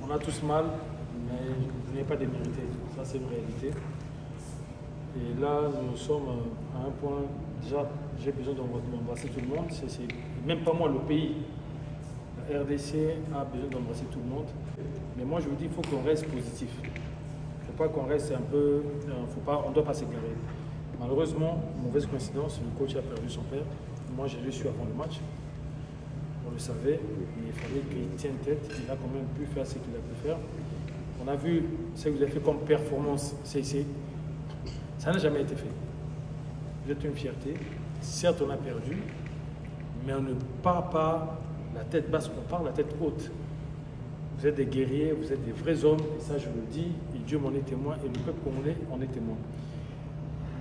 On a tous mal, mais vous n'avez pas démérité. Ça, c'est une réalité. Et là, nous sommes à un point, déjà, j'ai besoin d'embrasser tout le monde. Même pas moi, le pays. La RDC a besoin d'embrasser tout le monde. Mais moi, je vous dis, il faut qu'on reste positif. Il ne faut pas qu'on reste un peu... on ne doit pas s'égarer. Malheureusement, mauvaise coïncidence, le coach a perdu son père. Moi, je l'ai su avant le match. On le savait, mais il fallait qu'il tienne tête. Il a quand même pu faire ce qu'il a pu faire. On a vu ce que vous avez fait comme performance. Ça n'a jamais été fait. Vous êtes une fierté. Certes, on a perdu, mais on ne part pas la tête basse, on part la tête haute. Vous êtes des guerriers, vous êtes des vrais hommes, et ça je le dis, et Dieu m'en est témoin, et le peuple congolais en est témoin.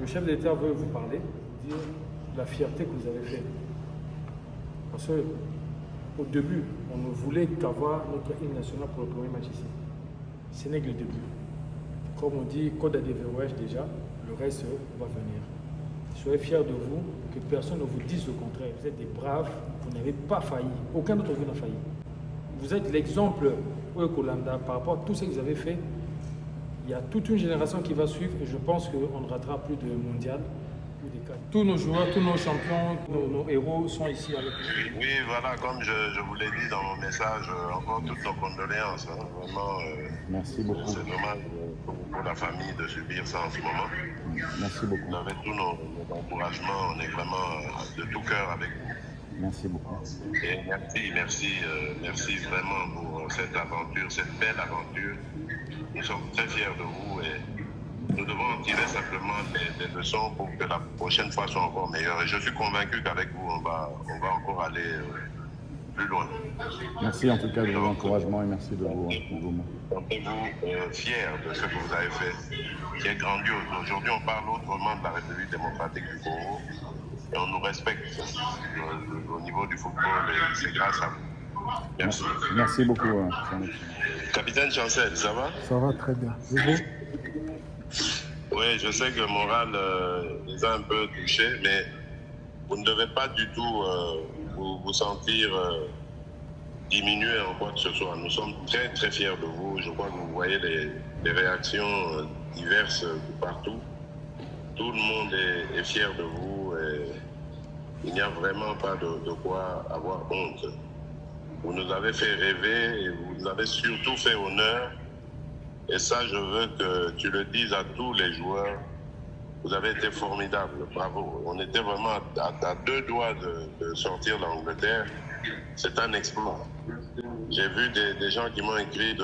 Le chef de l'État veut vous parler, dire la fierté que vous avez faite. Parce qu'au début, on ne voulait qu'avoir notre hymne national pour le premier match ici. Ce n'est que le début. Comme on dit, code à déverrouillage déjà, le reste va venir. Soyez fiers de vous, que personne ne vous dise le contraire. Vous êtes des braves, vous n'avez pas failli. Aucun d'entre vous n'a failli. Vous êtes l'exemple Kolanda par rapport à tout ce que vous avez fait. Il y a toute une génération qui va suivre et je pense qu'on ne ratera plus de mondial. Tous nos joueurs, tous nos champions, nos héros sont ici avec nous. Oui, voilà, comme je vous l'ai dit dans mon message, encore toutes nos condoléances. Hein, vraiment, merci beaucoup. C'est dommage pour la famille de subir ça en ce moment. Merci beaucoup. Vous avez tous nos encouragements, on est vraiment de tout cœur avec vous. Merci beaucoup. Et merci vraiment pour cette aventure, cette belle aventure. Nous sommes très fiers de vous et nous devons en tirer simplement des leçons pour que la prochaine fois soit encore meilleure. Et je suis convaincu qu'avec vous, on va encore aller plus loin. Merci en tout cas de vos encouragements et merci de vos mots. Sentez-vous fiers de ce que vous avez fait, qui est grandiose. Aujourd'hui, on parle autrement de la République démocratique du Congo et on nous respecte au niveau du football et c'est grâce à vous. Merci. Merci beaucoup. Capitaine Chancel, ça va? Ça va très bien. Et vous? Oui, je sais que le moral les a un peu touchés, mais vous ne devez pas du tout vous sentir diminué en quoi que ce soit. Nous sommes très très fiers de vous. Je crois que vous voyez les réactions diverses partout. Tout le monde est fier de vous et il n'y a vraiment pas de quoi avoir honte. Vous nous avez fait rêver et vous nous avez surtout fait honneur. Et ça, je veux que tu le dises à tous les joueurs. Vous avez été formidables, bravo. On était vraiment à deux doigts de sortir l'Angleterre. C'est un exploit. J'ai vu des gens qui m'ont écrit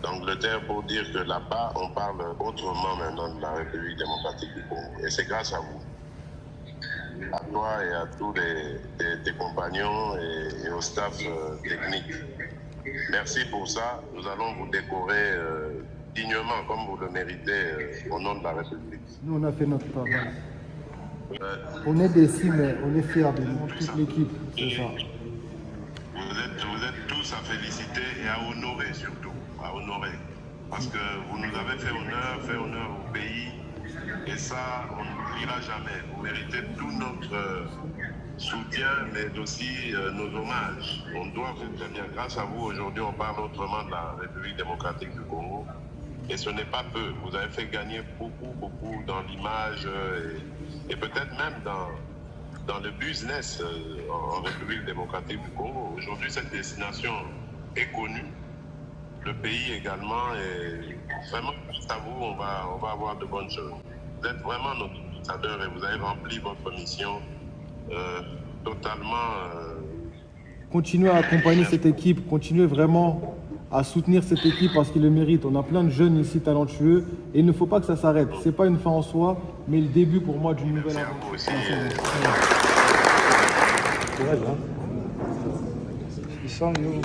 d'Angleterre pour dire que là-bas, on parle autrement maintenant de la République démocratique du Congo. Et c'est grâce à vous. À toi et à tous tes compagnons et au staff technique. Merci pour ça. Nous allons vous décorer dignement, comme vous le méritez, au nom de la République. Nous, on a fait notre travail. On est déçus, mais on est fiers de nous, toute l'équipe. C'est ça. Vous êtes tous à féliciter et à honorer surtout. À honorer. Parce que vous nous avez fait honneur au pays. Et ça, on n'oubliera jamais. Vous méritez tout notre soutien, mais aussi nos hommages. On doit vous très bien. Grâce à vous, aujourd'hui, on parle autrement de la République démocratique du Congo. Et ce n'est pas peu. Vous avez fait gagner beaucoup dans l'image et peut-être même dans le business en République démocratique du Congo. Aujourd'hui, cette destination est connue. Le pays également. Et vraiment, grâce à vous, on va avoir de bonnes choses. Vous êtes vraiment notre ambassadeur et vous avez rempli votre mission totalement. Continuez à accompagner cette équipe, continuez vraiment à soutenir cette équipe parce qu'ils le méritent. On a plein de jeunes ici talentueux et il ne faut pas que ça s'arrête. Ce n'est pas une fin en soi, mais le début pour moi d'une nouvelle aventure. Aussi. Ils sont nous.